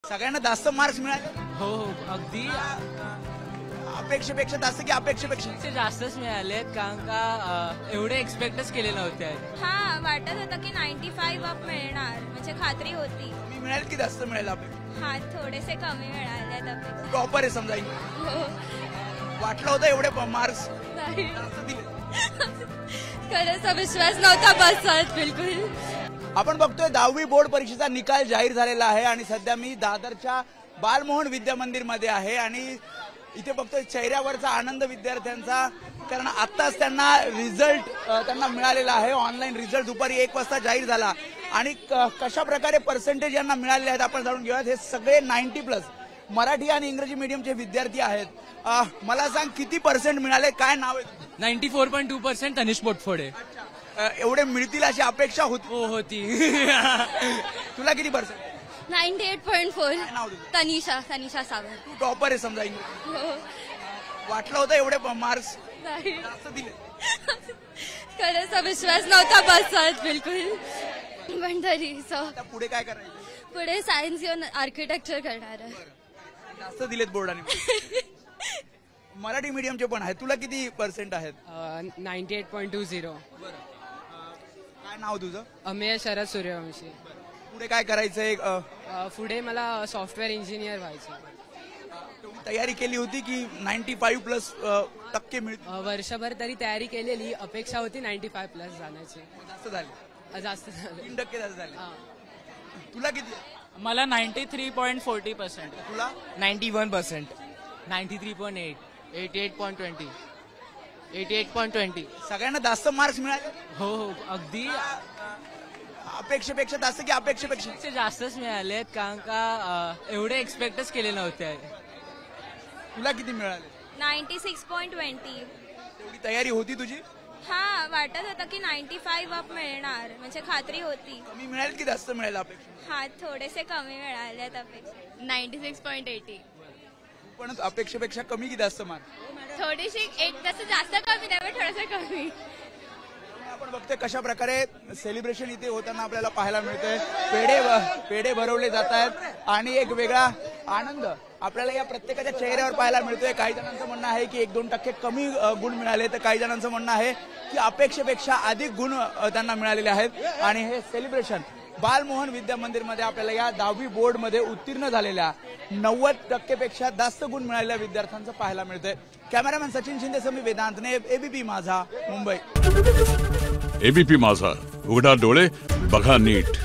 सगळ्यांना जास्त मार्क्स मिळाले. हो हो अगदी अपेक्षेपेक्षा जास्त की अपेक्षेपेक्षा जास्तच मिळालेत कारण का एवढे एक्सपेक्टच केले नव्हते. हा वाटत होतं की 95 अप मिळणार म्हणजे खात्री होती. कमी मिळाले की जास्त मिळाले अपेक्षा? हा थोडेसे कमी मिळाले अपेक्षा. टॉपर आहे समजा इंग्लिश. हो वाटलं होतं एवढे मार्क्स नाही जास्त दिले. खरंच विश्वास नव्हता बसत बिलकुल. आपण बघतोय 10वी बोर्ड परीक्षेचा निकाल जाहीर झालेला आहे आणि सध्या मी दादरच्या बालमोहन विद्या मंदिर मध्ये आहे आणि इथे बघतोय चेहऱ्यावरचा आनंद विद्यार्थ्यांचा, कारण आत्ताच त्यांना रिझल्ट त्यांना मिळालेला आहे. ऑनलाईन रिझल्ट दुपारी 1 वाजता जाहीर झाला आणि कशा प्रकारे पर्सेंटेज यांना मिळाले आहेत आपण जाणून घेऊयात. हे सगळे 90+ मराठी आणि इंग्रजी मीडियमचे विद्यार्थी आहेत. मला सांग किती पर्सेंट मिळाले, काय नाव आहे? 94.2% तनिष पोटफोडे. एवढे मिळतील अशी अपेक्षा होती? हो होती. तुला किती पर्सेंट? 98.4 नाव तुझं? तनिषा सावंत. तू टॉपर आहे समजा इंग्लिश. हो वाटलं होतं एवढे मार्क्स नाही जास्त दिले. खरंच विश्वास नव्हता बसत बिलकुल. पण तरी आता पुढे काय करायचं? पुढे सायन्स घेऊन आर्किटेक्चर करणार आहे. जास्त दिलेत बोर्डाने. मराठी मीडियमचे पण आहेत. तुला किती पर्सेंट आहेत? 98.20. काय नाव तुझं? अमेय शरद सूर्यवंशी. पुढे काय करायचंय? पुढे मला सॉफ्टवेअर इंजिनियर व्हायचं. तेवढी तयारी केली होती की 95+ टक्के मिळतील? वर्षभर तरी तयारी केलेली, अपेक्षा होती 95+ जाण्याची. जास्त झाले? जास्त झालं. 3% जास्त झाले. तुला किती आहे? मला 93.40%. तुला? 91%. 93.8. 88.20. 88.20. सगळ्यांना जास्त मार्क्स मिळाले? हो हो अगदी अपेक्षेपेक्षा जास्त की अपेक्षेपेक्षा? जास्तच मिळालेत कारण का एवढे एक्सपेक्टच केले नव्हते. तुला किती मिळाले? 96.20. तेवढी तयारी होती तुझी? हा वाटत होतं की 95 अप मिळणार म्हणजे खात्री होती. कमी मिळाले की जास्त मिळाले अपेक्षा? हा थोडेसे कमी मिळाले अपेक्षा. 96.80. पण अपेक्षेपेक्षा कमी की जास्त मार्क? थोडीशी एक जास्त कमी नाही थोडंसं कमी. आपण बघतोय कशा प्रकारे सेलिब्रेशन इथे होताना आपल्याला पाहायला मिळतंय. पेढे भरवले जात आहेत आणि एक वेगळा आनंद आपल्याला या प्रत्येकाच्या चेहऱ्यावर पाहायला मिळतोय. काही जणांचं म्हणणं आहे की 1-2% कमी गुण मिळाले, तर काही जणांचं म्हणणं आहे की अपेक्षेपेक्षा अधिक गुण त्यांना मिळालेले आहेत. आणि हे सेलिब्रेशन बालमोहन विद्या मंदिरमध्ये आपल्याला या 10वी बोर्डमध्ये उत्तीर्ण झालेल्या 90% पेक्षा जास्त गुण मिळालेल्या विद्यार्थ्यांचं पाहायला मिळतंय. कॅमेरामॅन सचिन शिंदे समी वेदांतने, एबीपी माझा, मुंबई. एबीपी माझा, उघडा डोळे बघा नीट.